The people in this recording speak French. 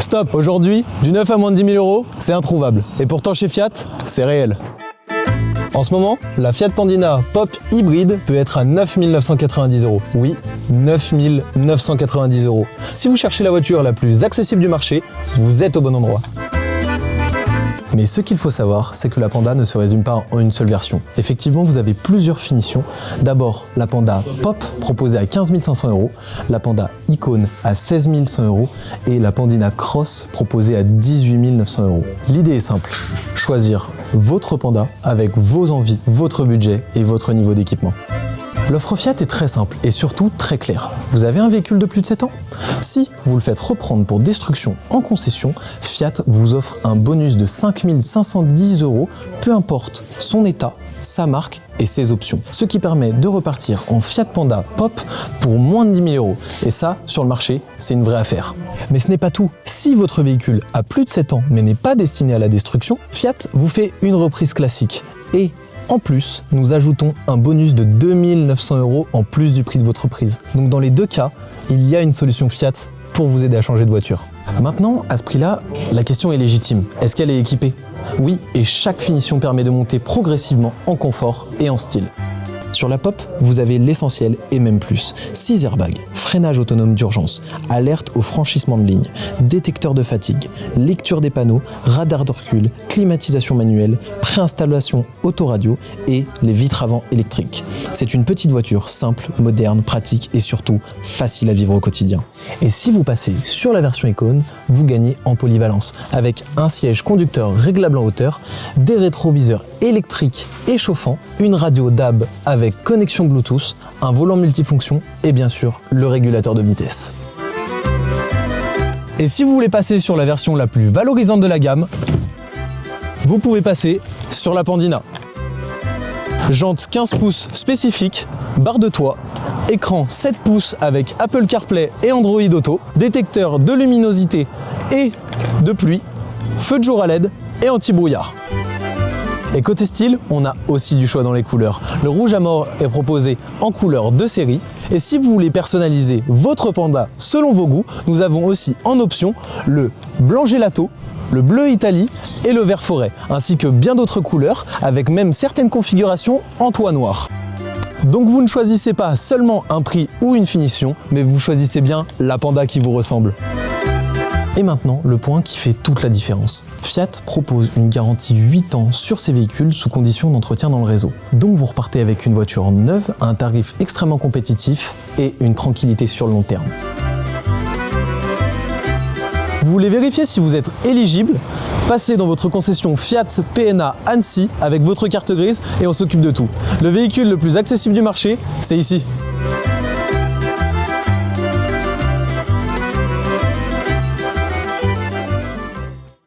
Stop, aujourd'hui, du neuf à moins de 10 000 euros, c'est introuvable. Et pourtant chez Fiat, c'est réel. En ce moment, la Fiat Pandina Pop hybride peut être à 9 990 euros. Oui, 9 990 euros. Si vous cherchez la voiture la plus accessible du marché, vous êtes au bon endroit. Mais ce qu'il faut savoir, c'est que la Panda ne se résume pas en une seule version. Effectivement, vous avez plusieurs finitions. D'abord, la Panda Pop, proposée à 15 500 euros, la Panda Icône à 16 100 euros et la Pandina Cross, proposée à 18 900 euros. L'idée est simple, choisir votre Panda avec vos envies, votre budget et votre niveau d'équipement. L'offre Fiat est très simple et surtout très claire. Vous avez un véhicule de plus de 7 ans ? Si vous le faites reprendre pour destruction en concession, Fiat vous offre un bonus de 5 510 euros, peu importe son état, sa marque et ses options. Ce qui permet de repartir en Fiat Panda Pop pour moins de 10 000 euros. Et ça, sur le marché, c'est une vraie affaire. Mais ce n'est pas tout. Si votre véhicule a plus de 7 ans mais n'est pas destiné à la destruction, Fiat vous fait une reprise classique. Et en plus, nous ajoutons un bonus de 2 900 euros en plus du prix de votre prise. Donc dans les deux cas, il y a une solution Fiat pour vous aider à changer de voiture. Maintenant, à ce prix-là, la question est légitime. Est-ce qu'elle est équipée ? Oui, et chaque finition permet de monter progressivement en confort et en style. Sur la Pop, vous avez l'essentiel et même plus. 6 airbags, freinage autonome d'urgence, alerte au franchissement de ligne, détecteur de fatigue, lecture des panneaux, radar de recul, climatisation manuelle, préinstallation autoradio et les vitres avant électriques. C'est une petite voiture simple, moderne, pratique et surtout facile à vivre au quotidien. Et si vous passez sur la version Icône, vous gagnez en polyvalence avec un siège conducteur réglable en hauteur, des rétroviseurs électriques et chauffants, une radio DAB avec connexion Bluetooth, un volant multifonction et bien sûr le régulateur de vitesse. Et si vous voulez passer sur la version la plus valorisante de la gamme, vous pouvez passer sur la Pandina. Jantes 15 pouces spécifiques, barre de toit, écran 7 pouces avec Apple CarPlay et Android Auto, détecteur de luminosité et de pluie, feu de jour à LED et anti-brouillard. Et côté style, on a aussi du choix dans les couleurs. Le rouge à mort est proposé en couleur de série. Et si vous voulez personnaliser votre Panda selon vos goûts, nous avons aussi en option le blanc gelato, le bleu Italie et le vert forêt, ainsi que bien d'autres couleurs, avec même certaines configurations en toit noir. Donc vous ne choisissez pas seulement un prix ou une finition, mais vous choisissez bien la Panda qui vous ressemble. Et maintenant, le point qui fait toute la différence. Fiat propose une garantie 8 ans sur ses véhicules sous condition d'entretien dans le réseau. Donc vous repartez avec une voiture neuve à un tarif extrêmement compétitif et une tranquillité sur le long terme. Vous voulez vérifier si vous êtes éligible ? Passez dans votre concession Fiat PNA Annecy avec votre carte grise et on s'occupe de tout. Le véhicule le plus accessible du marché, c'est ici.